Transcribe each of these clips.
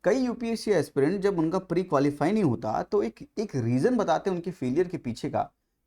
कई UPSC aspirant जब उनका प्री क्वालिफाई नहीं होता तो एक रीज़न बताते हैं उनके फेलियर के पीछे का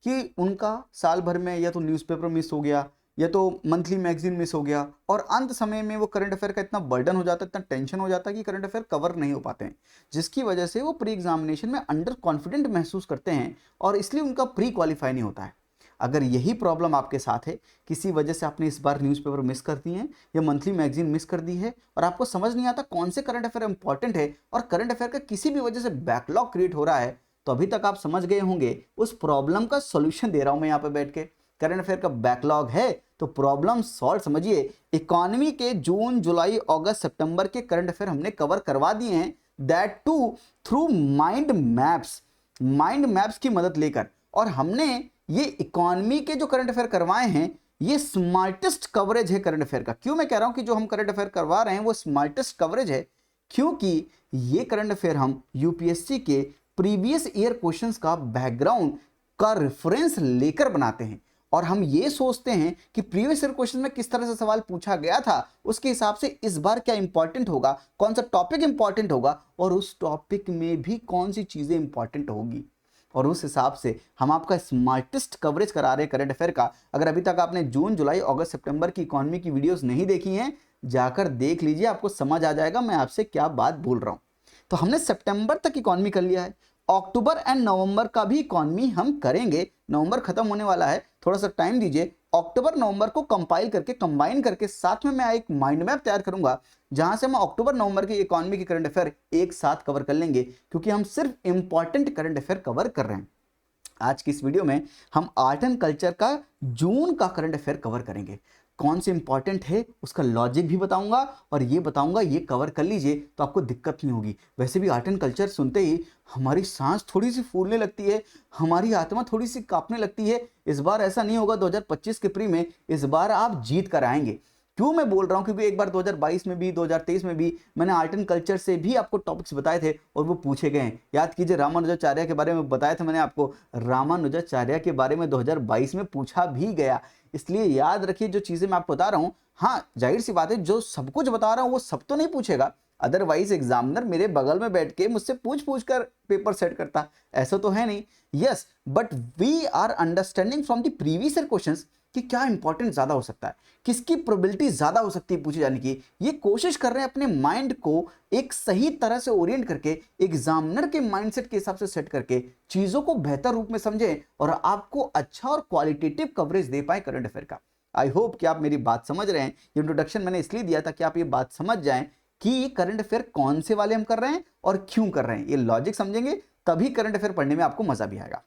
कि उनका साल भर में या तो न्यूज़पेपर मिस हो गया या तो मंथली मैगजीन मिस हो गया और अंत समय में वो करंट अफेयर का इतना बर्डन हो जाता है, इतना टेंशन हो जाता है कि करंट अफेयर कवर नहीं हो पाते हैं, जिसकी वजह से वो प्री एग्जामिनेशन में अंडर कॉन्फिडेंट महसूस करते हैं और इसलिए उनका प्री क्वालिफाई नहीं होता है। अगर यही प्रॉब्लम आपके साथ है, किसी वजह से आपने इस बार न्यूज़पेपर मिस कर दिए हैं या मंथली मैगजीन मिस कर दी है और आपको समझ नहीं आता कौन से करंट अफेयर इंपॉर्टेंट है और करंट अफेयर का किसी भी वजह से बैकलॉग क्रिएट हो रहा है, तो अभी तक आप समझ गए होंगे उस प्रॉब्लम का सॉल्यूशन दे रहा हूं मैं यहाँ पे बैठ के। करंट अफेयर का बैकलॉग है तो प्रॉब्लम सॉल्व समझिए। इकोनॉमी के जून जुलाई अगस्त सितंबर के करंट अफेयर हमने कवर करवा दिए हैं, that too through mind maps की मदद लेकर। और हमने ये इकोनॉमी के जो करंट अफेयर करवाए हैं ये स्मार्टेस्ट कवरेज है करंट अफेयर का। क्यों मैं कह रहा हूं कि जो हम करंट अफेयर करवा रहे हैं वो स्मार्टेस्ट कवरेज है, क्योंकि ये करंट अफेयर हम यूपीएससी के प्रीवियस ईयर क्वेश्चंस का बैकग्राउंड का रेफरेंस लेकर बनाते हैं और हम ये सोचते हैं कि प्रीवियस ईयर क्वेश्चन में किस तरह से सवाल पूछा गया था उसके हिसाब से इस बार क्या इंपॉर्टेंट होगा, कौन सा टॉपिक इंपॉर्टेंट होगा और उस टॉपिक में भी कौन सी चीजें इंपॉर्टेंट होगी, और उस हिसाब से हम आपका स्मार्टेस्ट कवरेज करा रहे हैं करंट अफेयर का। अगर अभी तक आपने जून जुलाई अगस्त सितंबर की इकोनॉमी की वीडियोस नहीं देखी हैं, जाकर देख लीजिए, आपको समझ आ जाएगा मैं आपसे क्या बात बोल रहा हूं। तो हमने सितंबर तक इकोनॉमी कर लिया है, अक्टूबर एंड नवंबर का भी इकोनॉमी हम करेंगे। नवंबर खत्म होने वाला है, थोड़ा सा टाइम दीजिए। अक्टूबर नवंबर को कंपाइल करके कंबाइन करके साथ में मैं एक माइंड मैप तैयार करूंगा जहां से हम अक्टूबर नवंबर की इकोनॉमी की करंट अफेयर एक साथ कवर कर लेंगे, क्योंकि हम सिर्फ इंपॉर्टेंट करंट अफेयर कवर कर रहे हैं। आज की इस वीडियो में हम आर्ट एंड कल्चर का जून का करंट अफेयर कवर करेंगे, कौन से इंपॉर्टेंट है उसका लॉजिक भी बताऊंगा और ये बताऊंगा ये कवर कर लीजिए तो आपको दिक्कत नहीं होगी। वैसे भी आर्ट एंड कल्चर सुनते ही हमारी सांस थोड़ी सी फूलने लगती है, हमारी आत्मा थोड़ी सी कांपने लगती है। इस बार ऐसा नहीं होगा 2025 के प्री में, इस बार आप जीत कर आएंगे। क्यों मैं बोल रहा हूं, क्योंकि एक बार 2022 में भी 2023 में भी मैंने आर्ट एंड कल्चर से भी आपको टॉपिक्स बताए थे और वो पूछे गए हैं। याद कीजिए रामानुजाचार्य के बारे में बताया था मैंने आपको, रामानुजाचार्य के बारे में 2022 में पूछा भी गया। इसलिए याद रखिए जो चीजें मैं आपको बता रहा हूं, हाँ जाहिर सी बात है जो सब कुछ बता रहा हूं वो सब तो नहीं पूछेगा, अदरवाइज एग्जामिनर मेरे बगल में बैठ के मुझसे पूछ पूछ कर पेपर सेट करता, ऐसा तो है नहीं। Yes, but we are understanding from the previous year questions कि क्या इंपॉर्टेंट ज्यादा हो सकता है, किसकी प्रोबेबिलिटी ज्यादा हो सकती है पूछे जाने की। ये कोशिश कर रहे हैं अपने माइंड को एक सही तरह से ओरिएंट करके, एग्जामिनर के माइंडसेट के हिसाब से सेट करके चीजों को बेहतर रूप में समझें और आपको अच्छा और क्वालिटेटिव कवरेज दे पाए करंट अफेयर का। आई होप कि आप मेरी बात समझ रहे हैं। ये इंट्रोडक्शन मैंने इसलिए दिया था कि आप ये बात समझ जाएं कि ये करंट अफेयर कौन से वाले हम कर रहे हैं और क्यों कर रहे हैं। ये लॉजिक समझेंगे तभी करंट अफेयर पढ़ने में आपको मजा भी आएगा।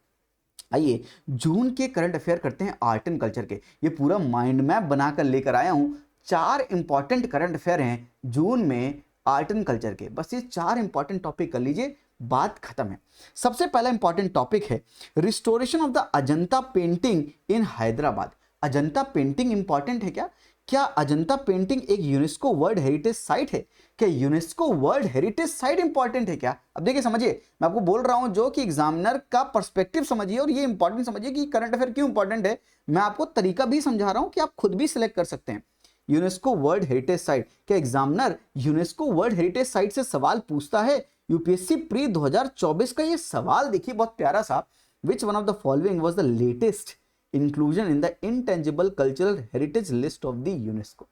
आइए जून के करंट अफेयर करते हैं आर्ट एंड कल्चर के। ये पूरा माइंड मैप बनाकर लेकर आया हूं, 4 इंपॉर्टेंट करंट अफेयर हैं जून में आर्ट एंड कल्चर के। बस ये 4 इंपॉर्टेंट टॉपिक कर लीजिए, बात खत्म है। सबसे पहला इंपॉर्टेंट टॉपिक है restoration of the Ajanta painting in Hyderabad. Ajanta painting important है क्या? क्या अजंता पेंटिंग एक यूनेस्को वर्ल्ड हेरिटेज साइट है? क्या UNESCO world heritage site important है क्या? अब देखिए समझिए, मैं आपको बोल रहा हूं जो कि एग्जामिनर का पर्सपेक्टिव समझिए और ये इंपॉर्टेंट समझिए कि करंट अफेयर क्यों इंपॉर्टेंट है। मैं आपको तरीका भी समझा रहा हूं कि आप खुद भी सिलेक्ट कर सकते हैं। यूनेस्को वर्ल्ड हेरिटेज साइट, क्या examiner UNESCO world heritage site से सवाल पूछता है? यूपीएससी प्री 2024 का ये सवाल देखिए बहुत प्यारा सा, विच one of the following was the latest inclusion in the intangible cultural heritage list of the UNESCO.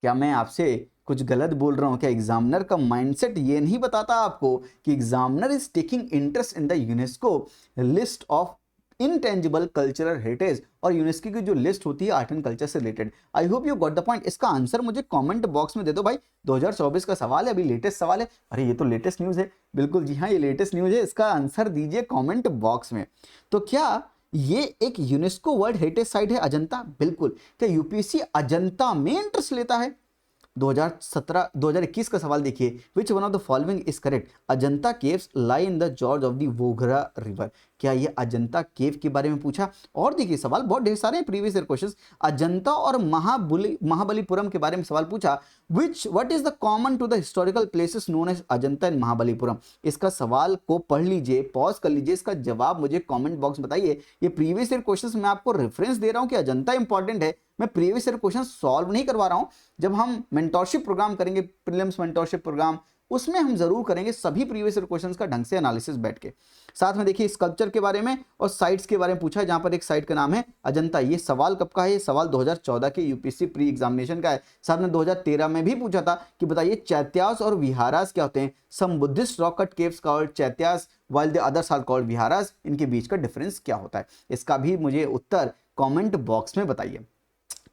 क्या मैं आपसे कुछ गलत बोल रहा हूं? क्या एग्जामिनर का माइंडसेट ये नहीं बताता आपको कि examiner is taking interest in the UNESCO list of intangible cultural heritage, और यूनेस्को की जो लिस्ट होती है आर्ट एंड कल्चर से related. I hope you got the point. इसका आंसर मुझे कमेंट बॉक्स में दे दो भाई। 2024 का सवाल है, अभी लेटेस्ट सवाल है। अरे ये तो लेटेस्ट न्यूज है। बिल्कुल जी हाँ, ये लेटेस्ट न्यूज है। इसका आंसर दीजिए कमेंट बॉक्स में। तो क्या ये एक यूनेस्को वर्ल्ड हेरिटेज साइट है अजंता? बिल्कुल। क्या यूपीएससी अजंता में इंटरेस्ट लेता है? 2021 का सवाल देखिए, which one of the following is correct? Ajanta caves lie in the gorge of the Waghora river. क्या ये अजंता केव के बारे में पूछा? और देखिए सवाल बहुत ढेर सारे हैं प्रीवियस ईयर क्वेश्चंस। अजंता और महाबलीपुरम के बारे में सवाल पूछा, what is the common to the historical places known as Ajanta and Mahabalipuram. इसका सवाल को पढ़ लीजिए, पॉज कर लीजिए, इसका जवाब मुझे कमेंट बॉक्स में बताइए। ये प्रीवियस ईयर क्वेश्चंस मैं आपको रेफरेंस दे रहा हूं कि अजंता इंपॉर्टेंट है, मैं प्रीवियस ईयर क्वेश्चन सॉल्व नहीं करवा रहा हूं। जब हम मेंटोरशिप प्रोग्राम करेंगे, प्रीलिम्स मेंटोरशिप प्रोग्राम उसमें हम जरूर करेंगे सभी प्रीवियस ईयर क्वेश्चंस का ढंग से एनालिसिस बैठ के। साथ में देखिए स्कल्पचर के बारे में और साइट्स के बारे में पूछा है, जहां पर एक साइट का नाम है अजंता। ये सवाल कब का है? ये सवाल 2014 के यूपीएससी प्री एग्जामिनेशन का है। साथ में 2013 में भी पूछा था कि बताइए चैत्यास और विहारास क्या होते हैं। Some Buddhist rock cut caves called chaityas while the others are called viharas. इनके बीच का डिफरेंस क्या होता है? इसका भी मुझे उत्तर कमेंट बॉक्स में बताइए।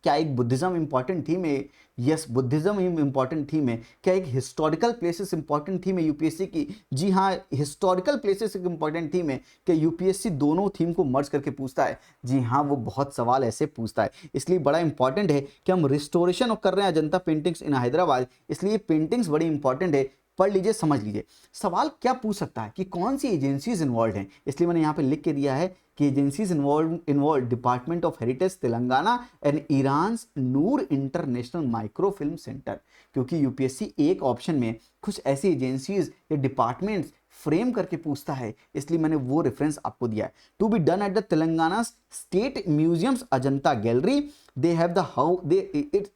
क्या एक बुद्धिज्म इंपॉर्टेंट थीम है? यस, बुद्धिज्म इंपॉर्टेंट थीम है। क्या एक हिस्टोरिकल प्लेसेस इंपॉर्टेंट थीम है यूपीएससी की? जी हाँ, हिस्टोरिकल प्लेसेस एक इंपॉर्टेंट थीम है। क्या यूपीएससी दोनों थीम को मर्ज करके पूछता है? जी हाँ, वो बहुत सवाल ऐसे पूछता है, इसलिए बड़ा इंपॉर्टेंट है कि हम रिस्टोरेशन कर रहे हैं अजंता पेंटिंग्स इन हैदराबाद, इसलिए पेंटिंग्स बड़ी इंपॉर्टेंट है। पढ़ लीजिए, समझ लीजिए। सवाल क्या पूछ सकता है कि कौन सी एजेंसीज इन्वॉल्व हैं, इसलिए मैंने यहाँ पे लिख के दिया है कि agencies involve department of heritage Telangana and Iran's Noor international micro film centre. क्योंकि यूपीएससी एक ऑप्शन में कुछ ऐसी एजेंसीज या डिपार्टमेंट्स फ्रेम करके पूछता है, इसलिए मैंने वो रेफरेंस आपको दिया है। To be done at the Telangana state museums Ajanta gallery, they have the how they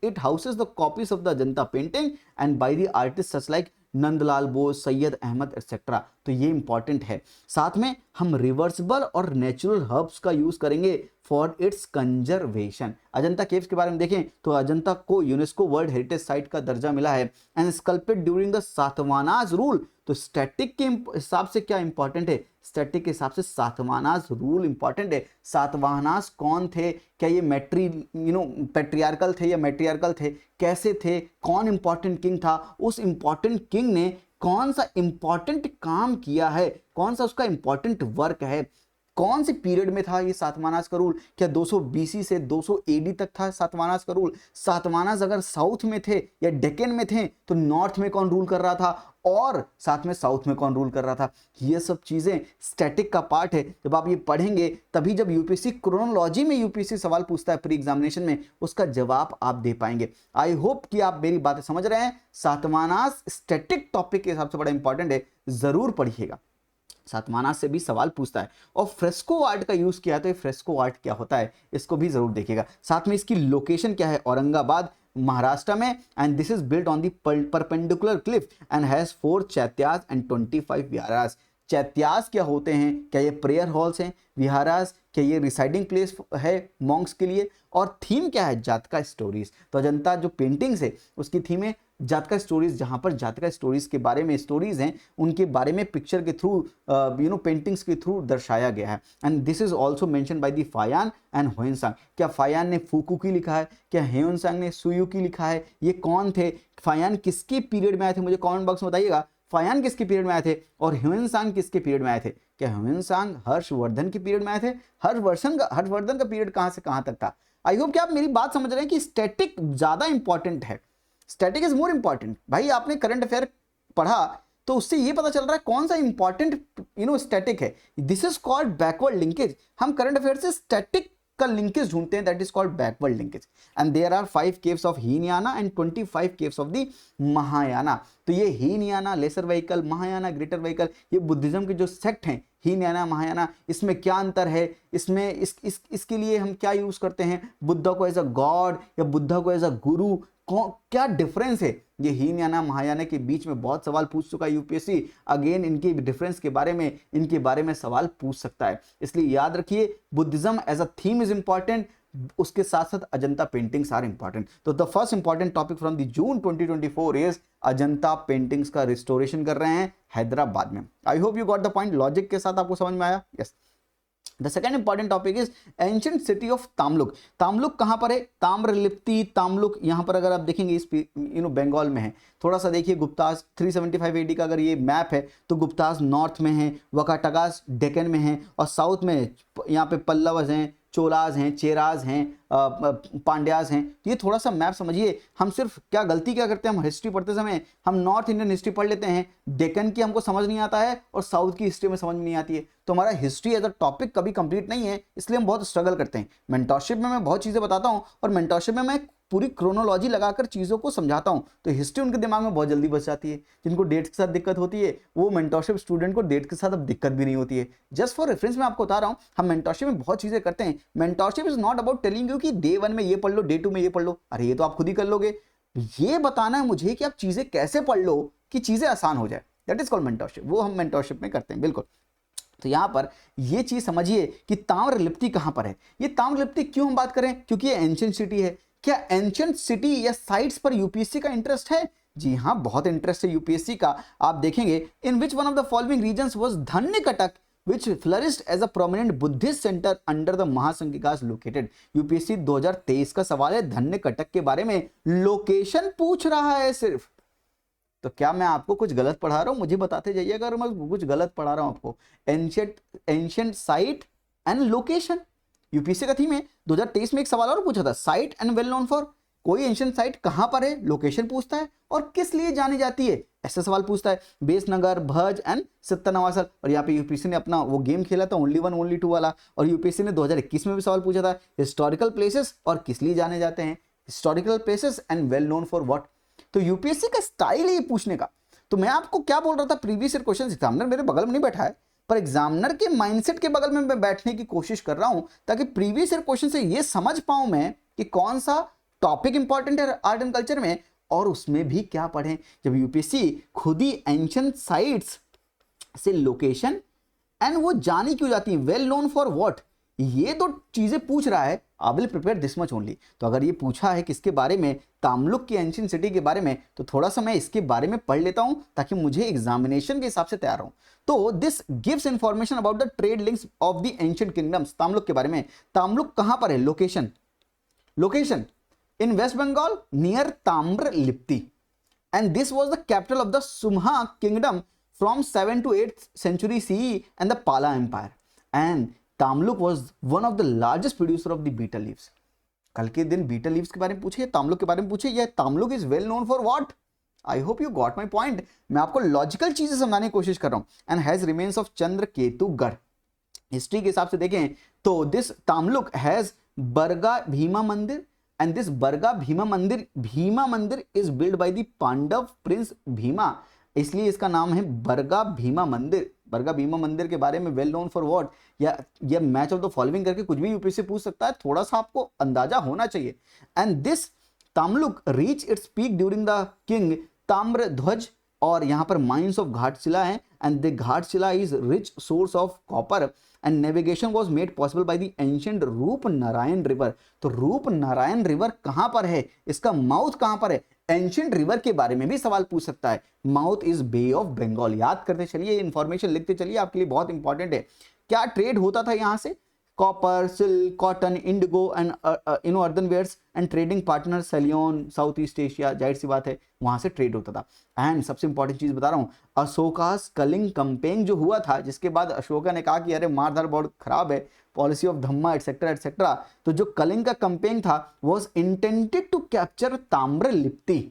it houses the copies of the Ajanta painting and by the artists such like Nandlal Bose, Syed Ahmed etcetera. तो ये इंपॉर्टेंट है। साथ में हम रिवर्सिबल और नेचुरल हर्ब्स का use करेंगे for its conservation. Ajanta caves के बारे में देखें तो अजंता को यूनेस्को वर्ल्ड हेरिटेज साइट का दर्जा मिला है and sculpted during the Satavahanas rule. तो स्टैटिक के हिसाब से क्या इंपॉर्टेंट है? स्टैटिक के हिसाब से सातवानाज रूल इंपॉर्टेंट है। सातवाहनास कौन थे? क्या ये पैट्रियार्कल थे या मैट्रियार्कल थे? कैसे थे? कौन इंपॉर्टेंट किंग था? उस इंपॉर्टेंट किंग ने कौन सा इंपॉर्टेंट काम किया है? कौन सा उसका इंपॉर्टेंट वर्क है? कौन से पीरियड में था ये सातवानास का रूल? क्या 200 बीसी से 200 एडी तक था सातवानास का रूल? सातवानास अगर साउथ में थे या डेक्कन में थे तो नॉर्थ में कौन रूल कर रहा था और साथ में साउथ में कौन रूल कर रहा था? ये सब चीजें स्टैटिक का पार्ट है। जब आप ये पढ़ेंगे तभी जब यूपीएससी क्रोनोलॉजी में यूपीएससी सवाल पूछता है प्री एग्जामिनेशन में, उसका जवाब आप दे पाएंगे। आई होप कि आप मेरी बातें समझ रहे हैं। सातवानास स्टैटिक टॉपिक के हिसाब से बड़ा इंपॉर्टेंट है, जरूर पढ़िएगा। सातवानास से भी सवाल पूछता है। और फ्रेस्को आर्ट का यूज किया, तो ये फ्रेस्को आर्ट क्या होता है इसको भी जरूर देखिएगा। साथ में इसकी लोकेशन क्या है? औरंगाबाद महाराष्ट्र में, and this is built on the perpendicular Cliff and has 4 चैत्यास and 25 विहारास। चैत्यास क्या होते हैं? क्या ये प्रेयर हॉल्स हैं? विहारास क्या ये रिसाइडिंग प्लेस है मॉन्क्स के लिए? और थीम क्या है? जातका स्टोरीज। तो अजंता जो पेंटिंग्स है उसकी थीम है जातका स्टोरीज, जहां पर जातका स्टोरीज के बारे में स्टोरीज हैं, उनके बारे में पिक्चर के थ्रू पेंटिंग्स के थ्रू दर्शाया गया है। And this is also mention by the Fa Hien and Hiuen Tsang. क्या फायान ने फूकू की लिखा है? क्या ह्वेनसांग ने सुयू की लिखा है? ये कौन थे? फायान किसके पीरियड में आए थे? मुझे कमेंट बॉक्स में बताइएगा। फायान किसके पीरियड में आए थे और ह्वेनसांग किसके पीरियड में आए थे? क्या ह्वेनसांग हर्षवर्धन के पीरियड में आए थे? हर्षवर्धन का पीरियड कहां से कहां तक था? आई होप कि आप मेरी बात समझ रहे हैं कि स्टैटिक ज्यादा इंपॉर्टेंट है। Static is more important. भाई आपने करंट अफेयर पढ़ा तो उससे ये पता चल रहा है कौन सा इंपॉर्टेंट स्टैटिक है। This is called backward linkage. हम करंट अफेयर से स्टैटिक का लिंकेज ढूंढते हैं, that is called backward linkage. And there are 5 caves of Hinayana and 25 caves of the Mahayana. तो ये Hinayana lesser vehicle, Mahayana greater vehicle, ये बुद्धिज्म के जो सेक्ट हैं हीनयाना महायाना, इसमें क्या अंतर है? इसमें इसके लिए हम क्या यूज करते हैं? बुद्धा को एज अ गॉड या बुद्धा को एज अ गुरु, क्या डिफरेंस है? ये हीनयाना महायाना के बीच में बहुत सवाल पूछ चुका है यूपीएससी। अगेन इनके डिफरेंस के बारे में सवाल पूछ सकता है, इसलिए याद रखिए Buddhism as a theme is important, उसके साथ साथ अजंता पेंटिंग्स आर इंपॉर्टेंट। तो the first important topic from the June 2024 is Ajanta paintings का रिस्टोरेशन कर रहे हैं हैदराबाद में। I hope you got the point, logic के साथ आपको समझ में आया? Yes. The second important topic is ancient city of Tamluk. Tamluk कहां पर है? ताम्रलिप्ति तामलुक, यहां पर अगर आप देखेंगे इस बंगाल में है। थोड़ा सा देखिए, गुप्तास 375 एडी का अगर ये मैप है तो गुप्तास नॉर्थ में है, वकाटगास डेक्कन में है, और साउथ में यहाँ पे पल्लवस हैं, चोलाज हैं, चेराज हैं, पांड्याज हैं। तो ये थोड़ा सा मैप समझिए। हम सिर्फ गलती क्या करते हैं, हम हिस्ट्री पढ़ते समय हम नॉर्थ इंडियन हिस्ट्री पढ़ लेते हैं, डेक्कन की हमको समझ नहीं आता है और साउथ की हिस्ट्री में समझ में नहीं आती है, तो हमारा हिस्ट्री एज अ टॉपिक कभी कंप्लीट नहीं है, इसलिए हम बहुत स्ट्रगल करते हैं। मेंटरशिप में मैं बहुत चीजें बताता हूँ और मेंटरशिप में मैं पूरी क्रोनोलॉजी लगाकर चीज़ों को समझाता हूँ, तो हिस्ट्री उनके दिमाग में बहुत जल्दी बच जाती है। जिनको डेट्स के साथ दिक्कत होती है वो मेंटरशिप स्टूडेंट को डेट के साथ अब दिक्कत भी नहीं होती है। जस्ट फॉर रेफरेंस मैं आपको बता रहा हूँ, हम मेंटरशिप में बहुत चीज़ें करते हैं। Mentorship is not about telling you कि डे 1 में ये पढ़ लो, डे 2 में ये पढ़ लो, अरे ये तो आप खुद ही कर लोगे। ये बताना है मुझे कि आप चीज़ें कैसे पढ़ लो, कि चीजें आसान हो जाए, दैट इज कॉल्ड मेंटरशिप, वो हम मेंटरशिप में करते हैं। बिल्कुल। तो यहां पर ये चीज समझिए कि ताम्रलिप्ति कहां पर है। ये ताम्रलिप्ति क्यों हम बात करें, क्योंकि ये एंशिएंट सिटी है। क्या एंशिएंट सिटी या साइट्स पर यूपीएससी का इंटरेस्ट है? जी हां, बहुत इंटरेस्ट है यूपीएससी का। आप देखेंगे in which one of the following regions was Dhanyakataka which flourished as a prominent Buddhist center under the Mahasanghikas located। UPSC 2023 का सवाल है, धन्यकटक के बारे में लोकेशन पूछ रहा है सिर्फ। तो क्या मैं आपको कुछ गलत पढ़ा रहा हूं? मुझे बताते जाइए अगर मैं कुछ गलत पढ़ा रहा हूं आपको। Ancient site and location UPSC का थीम है। 2023 में एक सवाल और पूछा था, site and well known for, कोई एंशिएंट साइट कहां पर है, लोकेशन पूछता है, और किस लिए जानी जाती है, ऐसा सवाल पूछता है। बेसनगर, भज एंड सत्तनवासल। और यहाँ पे यूपीएससी ने अपना वो गेम खेला था ओनली वन ओनली टू वाला, और यूपीएससी ने 2021 में भी सवाल पूछा था, हिस्टोरिकल प्लेसेस और किस लिए जाने जाते हैं, historical places and well known for what. तो यूपीएससी का स्टाइल है ये पूछने का। तो मैं आपको क्या बोल रहा था, प्रीवियस ईयर क्वेश्चन, एग्जामिनर मेरे बगल में नहीं बैठा है, पर एग्जामिनर के माइंडसेट के बगल में मैं बैठने की कोशिश कर रहा हूं, ताकि प्रीवियस ईयर क्वेश्चन से ये समझ पाऊं मैं कि कौन सा टॉपिक इंपॉर्टेंट है आर्ट एंड कल्चर में, और उसमें भी क्या पढ़ें। जब यूपीएससी खुद ही एंशिएंट साइट्स से लोकेशन एंड वो जानी क्यों जाती है, वेल नोन फॉर व्हाट, ये तो चीजें पूछ रहा है, I will prepare this much only. तो अगर ये पूछा है किसके बारे में, तामलुक की एंशिएंट सिटी के बारे में, तो थोड़ा सा मैं इसके बारे में पढ़ लेता हूं ताकि मुझे एग्जामिनेशन के हिसाब से तैयार हो। तो this gives information about the trade links of the ancient kingdoms. Tamluk के बारे में, तामलुक कहां पर है, location, location in West Bengal near Tamralipti, and this was the capital of the Sumha kingdom from 7th to 8th century CE and the Pala Empire, and Tamluk was one of the largest producer of the betel leaves। कल के दिन betel leaves के बारे में पूछे, तामलुक के बारे में पूछे, यह Tamluk is well known for what? I hope you got my point। मैं आपको लॉजिकल चीजें समझाने की कोशिश कर रहा हूं। and has remains of Chandraketugarh. History के हिसाब से देखें तो दिस तामलुक हैज बरगा भीमा मंदिर, and this बरगा भीमा मंदिर is built by the Pandava prince Bhima, इसलिए इसका नाम है बरगा भीमा मंदिर। बरगा भीमा मंदिर के बारे में वेल नोन फॉर व्हाट, या मैच ऑफ द फॉलोइंग करके कुछ भी यूपीएससी पूछ सकता है, थोड़ा सा आपको अंदाजा होना चाहिए। And this Tamluk reach its peak during the king Tamradhwaj, और यहाँ पर माइंस ऑफ घाटशिला है, and the Ghatshila is rich source of copper, and navigation was made possible by the ancient रूप नारायण रिवर। तो रूप नारायण रिवर कहां पर है, इसका माउथ कहां पर है, एंशिएंट रिवर के बारे में भी सवाल पूछ सकता है। Mouth is bay of Bengal, याद करते चलिए, इंफॉर्मेशन लिखते चलिए, आपके लिए बहुत इंपॉर्टेंट है। क्या ट्रेड होता था यहां से, copper, silk, cotton, indigo and earthenwares, and trading partner Ceylon, Southeast Asia, जाहिर सी बात है वहां से ट्रेड होता था। एंड सबसे इंपॉर्टेंट चीज बता रहा हूं, अशोकास कलिंग कंपेन जो हुआ था, जिसके बाद अशोका ने कहा कि अरे मारधार बहुत खराब है, policy of dhamma etcetera etcetera, तो जो कलिंग का कंपेन था was intended to capture Tamralipti.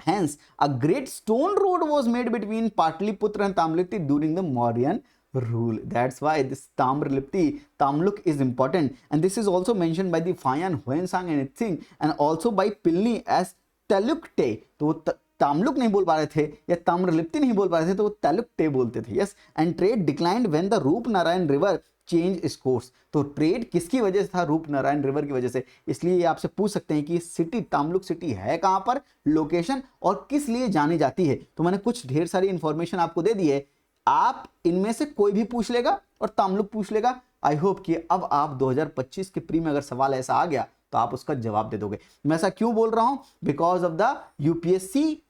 Hence, a great stone road was made between Patliputra and Tamlukti during the Mauryan rule. That's why this Tamralipti, Tamluk is important, and this is also mentioned by the Fayan, Huensang and Itsing, and also by Pilni as Talukte। तो तामलुक नहीं बोल पा रहे थे या ताम्रलिप्ति नहीं बोल पा रहे थे, तो वो तालुकटे बोलते थे। Yes, and trade declined when the रूप नारायण रिवर चेंज इस कोर्स। तो ट्रेड किसकी वजह से था, रूप नारायण रिवर की वजह से। इसलिए ये आपसे पूछ सकते हैं कि सिटी, तामलुक सिटी है कहां पर, लोकेशन, और किस लिए जानी जाती है। तो मैंने कुछ ढेर सारी इंफॉर्मेशन आपको दे दी है, आप इनमें से कोई भी पूछ लेगा और तामलुक पूछ लेगा। आई होप कि अब आप 2025 के प्री में अगर सवाल ऐसा आ गया तो आप उसका जवाब दे दोगे। मैं ऐसा क्यों बोल रहा हूं, because of the UPSC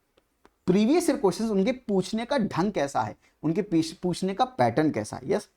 previous year questions, उनके पूछने का ढंग कैसा है, उनके पूछने का पैटर्न कैसा है। Yes,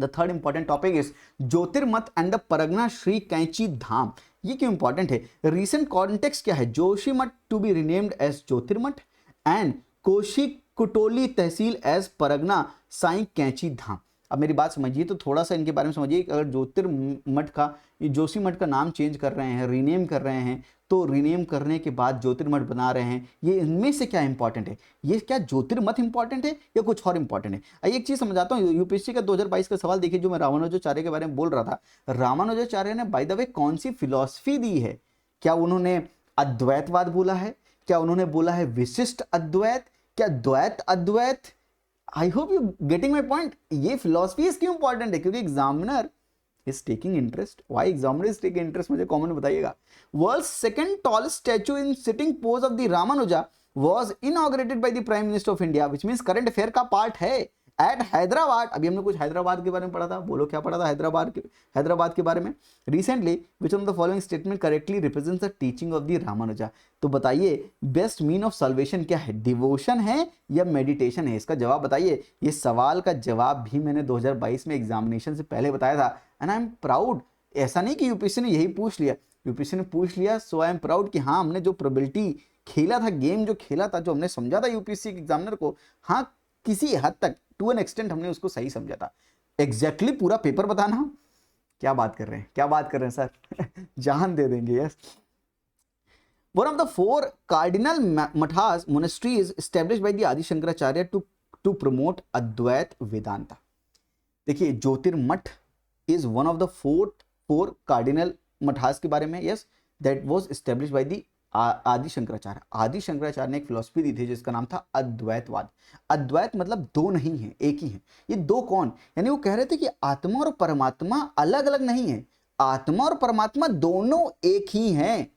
the third important topic is Jyotirmath and the Pargana Shri कैंची धाम। ये क्यों इंपॉर्टेंट है, रीसेंट कॉन्टेक्स्ट क्या है, Joshimath to be renamed as Jyotirmath and Koshik Kutoli tehsil as Pargana Sai Kainchi Dham. अब मेरी बात समझिए, तो थोड़ा सा इनके बारे में समझिए। अगर ज्योतिर्मठ का, जोशीमठ का नाम चेंज कर रहे हैं, रीनेम कर रहे हैं, तो रीनेम करने के बाद ज्योतिर्मठ बना रहे हैं, ये इनमें से क्या इंपॉर्टेंट है, ये क्या ज्योतिर्मठ इंपॉर्टेंट है या कुछ और इंपॉर्टेंट है। आइए एक चीज समझाता हूँ। यूपीएससी का 2022 का सवाल देखिए, जो मैं रामानुजाचार्य के बारे में बोल रहा था। रामानुजाचार्य ने बाय द वे कौन सी फिलॉसफी दी है, क्या उन्होंने अद्वैतवाद बोला है, क्या उन्होंने बोला है विशिष्ट अद्वैत, क्या Dvaita Advaita. I hope you getting my point. ये फिलॉसफी क्यों इंपॉर्टेंट है, क्योंकि examiner is taking interest. Why examiner is taking interest, मुझे कमेंट बताइएगा। World second tallest statue in sitting pose of the Ramanuja was inaugurated by the Prime Minister of India, which means current affair का part है eight Hyderabad. अभी हमने कुछ हैदराबाद के बारे में पढ़ा था, बोलो क्या पढ़ा था हैदराबाद के बारे में। Recently which of the following statement correctly represents the teaching of the Ramanuja. तो बताइए बेस्ट मीन ऑफ सल्वेशन क्या है, डिवोशन है या मेडिटेशन है? इसका जवाब बताइए। ये सवाल का जवाब भी मैंने 2022 में एग्जामिनेशन से पहले बताया था, एंड आई एम प्राउड। ऐसा नहीं कि यूपीएससी ने यही पूछ लिया, यूपीएससी ने पूछ लिया, सो आई एम प्राउड कि हाँ हमने जो प्रोबेबिलिटी खेला था, गेम जो खेला था, जो हमने समझा था यूपीएससी के एग्जामिनर को, हाँ किसी हद तक टू एन एक्सटेंट हमने उसको सही समझा था। एग्जैक्टली पूरा पेपर बताना, क्या बात कर रहे हैं सर जान दे देंगे। Yes, one of the 4 cardinal mathas monasteries established by the Adi Shankaracharya to promote Advaita Vedanta. देखिए Jyotirmath is one of the 4 cardinal mathas के बारे में। Yes, that was established by the Adi Shankaracharya. आदि शंकराचार्य ने एक फिलॉसफी दी थी जिसका नाम था अद्वैतवाद। अद्वैत मतलब दो नहीं है, एक ही है। ये दो कौन? यानी वो कह रहे थे कि आत्मा और परमात्मा अलग अलग नहीं है, आत्मा और परमात्मा दोनों एक ही हैं,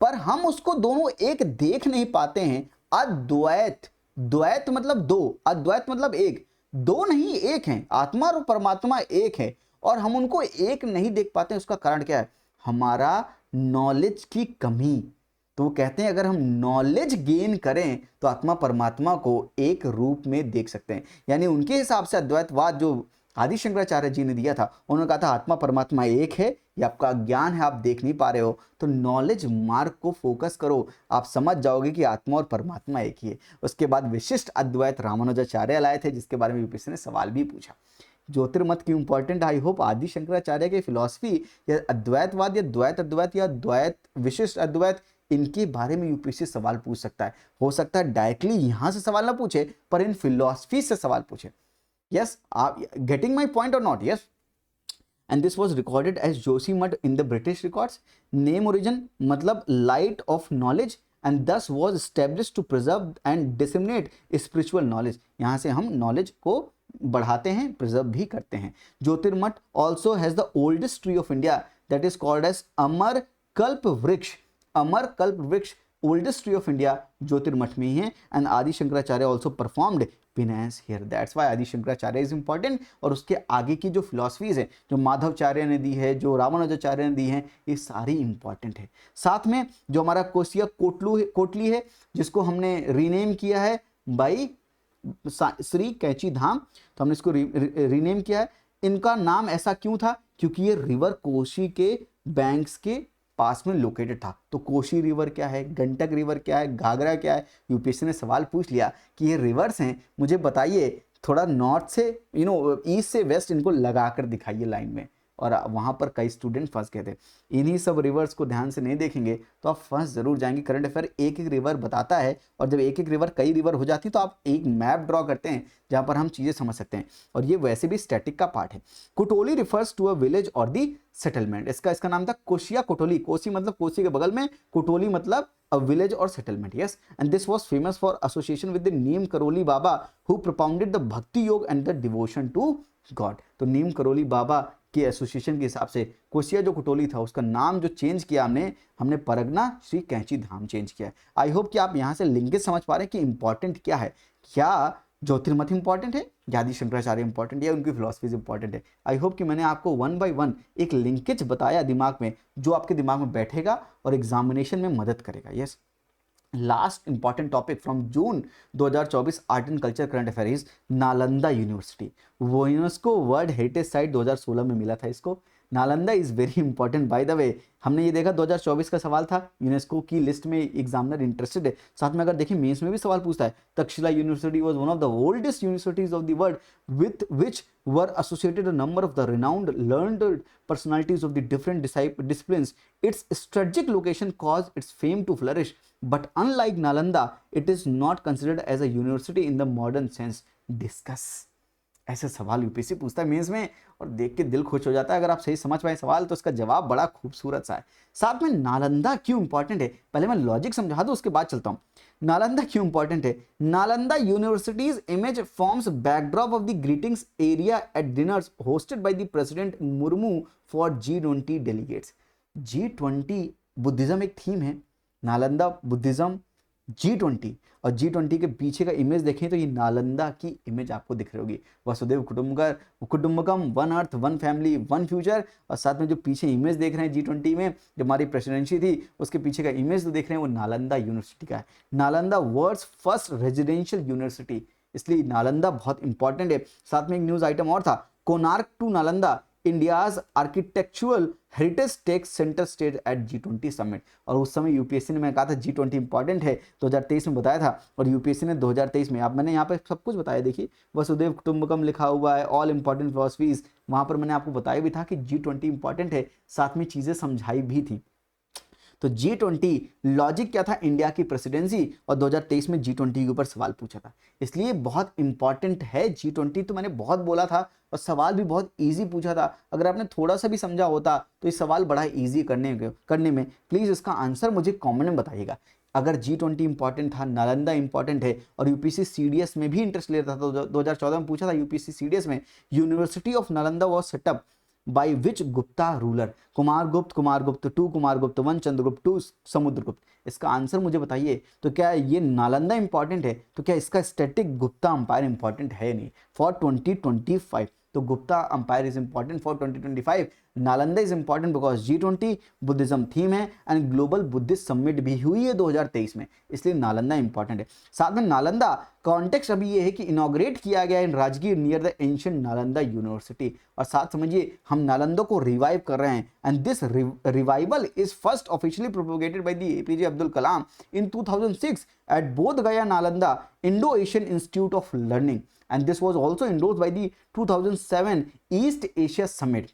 पर हम उसको दोनों एक देख नहीं पाते हैं। अद्वैत, द्वैत मतलब दो, अद्वैत मतलब एक, दो नहीं एक हैं, आत्मा और परमात्मा एक है और हम उनको एक नहीं देख पाते। उसका कारण क्या है? हमारा नॉलेज की कमी। तो वो कहते हैं अगर हम नॉलेज गेन करें तो आत्मा परमात्मा को एक रूप में देख सकते हैं। यानी उनके हिसाब से अद्वैतवाद जो आदि शंकराचार्य जी ने दिया था, उन्होंने कहा था आत्मा परमात्मा एक है, ये आपका ज्ञान है, आप देख नहीं पा रहे हो, तो नॉलेज मार्ग को फोकस करो, आप समझ जाओगे कि आत्मा और परमात्मा एक ही है। उसके बाद विशिष्ट अद्वैत रामानुजाचार्य लाए थे, जिसके बारे में यूपीएससी ने सवाल भी पूछा। ज्योतिर्मत की इंपॉर्टेंट, आई होप आदि शंकराचार्य की फिलॉसफी या अद्वैतवाद या द्वैत अद्वैत या द्वैत विशिष्ट अद्वैत, इनके बारे में यूपीएससी सवाल पूछ सकता है। हो सकता है डायरेक्टली यहां से सवाल ना पूछे, पर इन फिलॉसफी से सवाल पूछे। यस, आप गेटिंग माय पॉइंट और not? Yes, and this was recorded as Joshimath in the British records. Name origin मतलब light of knowledge, and this was established to preserve and disseminate spiritual knowledge. यहाँ से हम knowledge को बढ़ाते हैं, preserve भी करते हैं। Jyotirmath also has the oldest tree of India that is called as Amar Kalpa Vriksha. Amar Kalpa Vriksha oldest tree of India Jyotirmath में ही है। And Adi Shankaracharya also performed penance here, that's why Adi Shankaracharya is important. और उसके आगे की जो फिलॉसफीज है, जो माधवाचार्य ने दी है, जो रामानुजाचार्य ने दी है, ये सारी इंपॉर्टेंट है। साथ में जो हमारा कोसिया कोटली है, जिसको हमने रीनेम किया है बाई श्री कैंची धाम, तो हमने इसको रीनेम किया है। इनका नाम ऐसा क्यों था? क्योंकि ये रिवर कोशी के बैंक्स के पास में लोकेटेड था। तो कोशी रिवर क्या है, गंडक रिवर क्या है, घाघरा क्या है, यूपीएससी ने सवाल पूछ लिया कि ये रिवर्स हैं, मुझे बताइए थोड़ा नॉर्थ से ईस्ट से वेस्ट इनको लगाकर दिखाइए लाइन में। और वहाँ पर कई स्टूडेंट फंस गए थे। इन्हीं सब रिवर्स को ध्यान से नहीं देखेंगे तो आप फंस जरूर जाएंगे। करंट अफेयर एक एक रिवर बताता है, और जब एक एक रिवर कई रिवर हो जाती है तो आप एक मैप ड्रॉ करते हैं जहाँ पर हम चीज़ें समझ सकते हैं। और ये वैसे भी स्टैटिक का पार्ट है। Kotoli refers to a village और दी सेटलमेंट। इसका नाम था कोशिया कोटोली। कोसी मतलब कोसी के बगल में, कोटोली मतलब a village or settlement. Yes, and this was famous for association with the Neem Karoli Baba who propounded the भक्ति योग and the devotion to God. तो नीम करोली बाबा के एसोसिएशन के हिसाब से कोसिया जो कोटोली था उसका नाम जो चेंज किया हमने परगना श्री कैंची धाम चेंज किया है। आई होप कि आप यहाँ से लिंकेज समझ पा रहे हैं कि इंपॉर्टेंट क्या है। क्या ज्योतिर्मठ इंपॉर्टेंट है, आदि शंकराचार्य इंपॉर्टेंट है, उनकी फिलॉसफीज इंपॉर्टेंट है। आई होप कि मैंने आपको 1 by 1 एक लिंकेज बताया दिमाग में, जो आपके दिमाग में बैठेगा और एग्जामिनेशन में मदद करेगा। Yes, last important topic from June 2024 art and culture current affair is Nalanda university. वो यूनेस्को वर्ल्ड हेरिटेज साइट 2016 में मिला था इसको। Nalanda is very important by the way. हमने ये देखा 2024 का सवाल था, यूनेस्को की लिस्ट में एग्जामिनर इंटरेस्टेड है। साथ में अगर देखें मेंस में भी सवाल पूछता है। Takshashila university was one of the oldest universities of the world with which were associated a number of the renowned learned personalities of the different disciplines. Its strategic location caused its fame to flourish, but unlike Nalanda, it is not considered as a university in the modern sense. Discuss. ऐसे सवाल UPSC पूछता है mains में, और देख के दिल खुश हो जाता है। अगर आप सही समझ पाए सवाल तो उसका जवाब बड़ा खूबसूरत सा है। साथ में नालंदा क्यों इंपॉर्टेंट है, पहले मैं लॉजिक समझा दूं उसके बाद चलता हूं। नालंदा क्यों इंपॉर्टेंट है? Nalanda universities image forms backdrop of the greetings area at dinners hosted by the president Murmu for G20 delegates. G20 Buddhism एक थीम है, नालंदा बुद्धिज्म G20, और G20 के पीछे का इमेज देखें तो ये नालंदा की इमेज आपको दिख रही होगी। Vasudhaiva Kutumbakam, one earth, one family, one future. और साथ में जो पीछे इमेज देख रहे हैं G20 में जो हमारी प्रेसिडेंसी थी उसके पीछे का इमेज जो देख रहे हैं वो नालंदा यूनिवर्सिटी का है। Nalanda world's first residential university, इसलिए नालंदा बहुत इंपॉर्टेंट है। साथ में एक न्यूज आइटम और था, Konark to Nalanda, India's architectural heritage takes centre stage at G20 समिट। और उस समय यूपीएससी ने, मैं कहा था G20 इंपॉर्टेंट है, 2023 में बताया था, और यूपीएससी ने 2023 में, आप मैंने यहाँ पे सब कुछ बताया, देखिए वसुदेव कुटुंबकम लिखा हुआ है, ऑल इंपॉर्टेंट फिलॉसफीज, वहां पर मैंने आपको बताया भी था कि G20 इंपॉर्टेंट है, साथ में चीजें समझाई भी थी। तो G20 लॉजिक क्या था, इंडिया की प्रेसिडेंसी, और 2023 में G20 के ऊपर सवाल पूछा था, इसलिए बहुत इंपॉर्टेंट है G20। तो मैंने बहुत बोला था और सवाल भी बहुत इजी पूछा था, अगर आपने थोड़ा सा भी समझा होता तो ये सवाल बड़ा इजी करने में। प्लीज इसका आंसर मुझे कमेंट में बताइएगा। अगर G20 इंपॉर्टेंट था, नालंदा इंपॉर्टेंट है, और यूपीएससी सीडीएस में भी इंटरेस्ट ले रहा था, तो 2014 में पूछा था यूपीएससी सीडीएस में, university of Nalanda was setup by which Gupta ruler, Kumaragupta 2, Kumaragupta 1, Chandragupta 2, Samudragupta. इसका आंसर मुझे बताइए। तो क्या ये नालंदा इंपॉर्टेंट है, तो क्या इसका स्टैटिक गुप्ता अंपायर इंपॉर्टेंट है नहीं फॉर 2025? तो Gupta umpire is important for 2025। Nalanda is important because G20 Buddhism theme है, एंड ग्लोबल बुद्धिस्ट समिट भी हुई है 2023 में, इसलिए नालंदा इंपॉर्टेंट है। साथ में नालंदा कॉन्टेक्स्ट अभी ये है कि इनॉग्रेट किया गया in Rajgir near the ancient Nalanda university. और साथ समझिए हम नालंदा को रिवाइव कर रहे हैं, and this revival is first officially propagated by the APJ Abdul Kalam in 2006 at Bodh Gaya Nalanda Indo Asian institute of learning, and this was also endorsed by the 2007 East Asia Summit,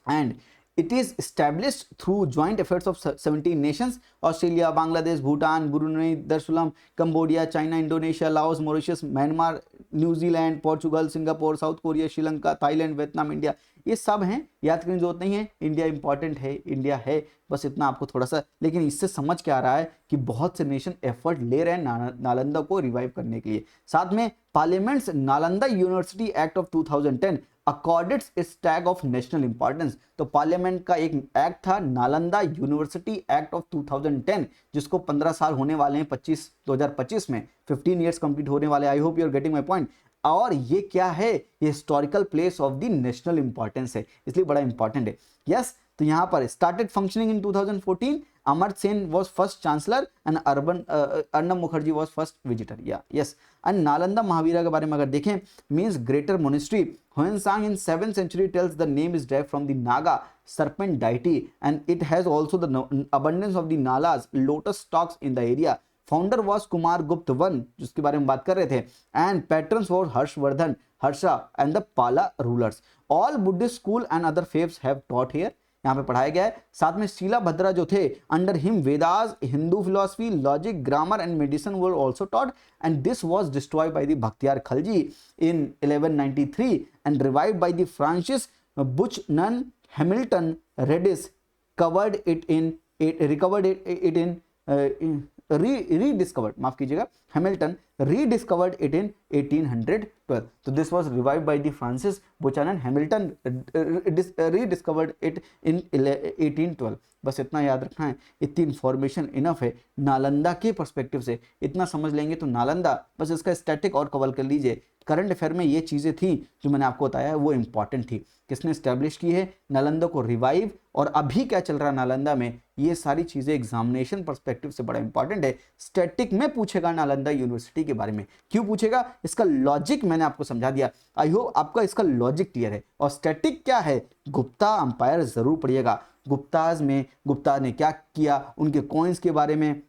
and it is established through joint efforts of 17 nations: Australia, Bangladesh, Bhutan, Brunei Darussalam, Cambodia, China, Indonesia, Laos, Mauritius, Myanmar, New Zealand, Portugal, Singapore, South Korea, Sri Lanka, Thailand, Vietnam, India. ये सब हैं, याद करने की जरूरत नहीं है। India important है, इंडिया है, बस इतना आपको थोड़ा सा, लेकिन इससे समझ के आ रहा है कि बहुत से नेशन एफर्ट ले रहे हैं नालंदा को रिवाइव करने के लिए। साथ में parliaments Nalanda university act of 2010 accorded it's tag of national importance. तो पार्लियामेंट का एक एक्ट था नालंदा यूनिवर्सिटी एक्ट ऑफ 2010, जिसको 15 साल होने वाले हैं 2025 में, 15 ईयर्स कंप्लीट होने वाले। I hope you are getting my point. और ये क्या है, ये historical place of the national importance है, इसलिए बड़ा इंपॉर्टेंट है। यस, तो यहाँ पर started functioning in 2014, Amartya Sen was first chancellor and Arnab Mukherjee was first visitor। Yes, and Nalanda Mahavira के बारे में अगर देखें, means greater monastery. Xuanzang in 7th century tells the name is derived from the Naga serpent deity, and it has also the abundance of the nalas, lotus stalks in the area। Founder was Kumaragupta 1, जिसके बारे में बात कर रहे थे, and patrons was Harshavardhana, Harsha and the Pala rulers. All Buddhist school and other faiths have taught here, यहाँ पे पढ़ाया गया है। साथ में शीला भद्रा जो थे, under him Vedas, Hindu philosophy, logic, grammar and medicine were also taught, and this was destroyed by the Bakhtiyar Khalji in 1193 and revived by the Francis Buchanan Hamilton rediscovered it in rediscovered, माफ कीजिएगा, हैमिल्टन rediscovered it in 1812। तो this was revived by the Francis Buchanan, Hamilton rediscovered it in 1812। बस इतना याद रखना है, इतनी information enough है नालंदा के पर्सपेक्टिव से, इतना समझ लेंगे तो नालंदा, बस इसका स्टैटिक और कवर कर लीजिए। करंट अफेयर में ये चीज़ें थी जो मैंने आपको बताया है, वो इंपॉर्टेंट थी। किसने स्टैब्लिश की है, नालंदा को रिवाइव, और अभी क्या चल रहा है नालंदा में, ये सारी चीज़ें एग्जामिनेशन पर्सपेक्टिव से बड़ा इंपॉर्टेंट है। स्टैटिक में पूछेगा नालंदा यूनिवर्सिटी के बारे में, क्यों पूछेगा, इसका लॉजिक मैंने आपको समझा दिया। आई होप आपका इसका लॉजिक क्लियर है। और स्टैटिक क्या है, गुप्ता अंपायर जरूर पढ़िएगा। गुप्ताज में गुप्ता ने क्या किया, उनके कॉइन्स के बारे में,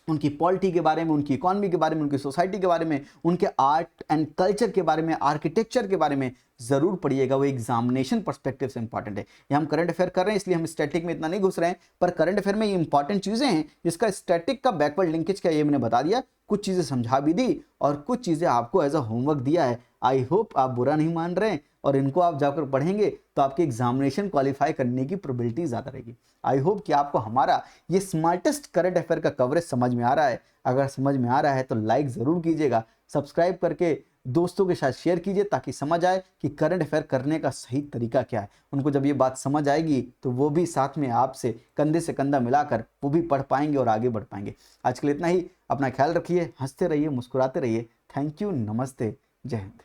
उनकी पॉलिटी के बारे में, उनकी इकोनॉमी के बारे में, उनकी सोसाइटी के बारे में, उनके आर्ट एंड कल्चर के बारे में, आर्किटेक्चर के बारे में जरूर पढ़िएगा, वो एग्जामिनेशन पर्सपेक्टिव से इंपॉर्टेंट है। ये हम करंट अफेयर कर रहे हैं इसलिए हम स्टैटिक में इतना नहीं घुस रहे हैं, पर करंट अफेयर में ये इंपॉर्टेंट चीजें हैं जिसका स्टैटिक का बैकवर्ड लिंकेज क्या, ये मैंने बता दिया, कुछ चीजें समझा भी दी और कुछ चीजें आपको एज अ होमवर्क दिया है। आई होप आप बुरा नहीं मान रहे हैं, और इनको आप जाकर पढ़ेंगे तो आपके एग्जामिनेशन क्वालिफाई करने की प्रोबेबिलिटी ज़्यादा रहेगी। आई होप कि आपको हमारा ये स्मार्टेस्ट करंट अफेयर का कवरेज समझ में आ रहा है। अगर समझ में आ रहा है तो लाइक ज़रूर कीजिएगा, सब्सक्राइब करके दोस्तों के साथ शेयर कीजिए ताकि समझ आए कि करंट अफेयर करने का सही तरीका क्या है। उनको जब ये बात समझ आएगी तो वो भी साथ में आपसे कंधे से कंधा मिलाकर वो भी पढ़ पाएंगे और आगे बढ़ पाएंगे। आज के लिए इतना ही। अपना ख्याल रखिए, हंसते रहिए, मुस्कुराते रहिए। थैंक यू, नमस्ते, जय हिंद।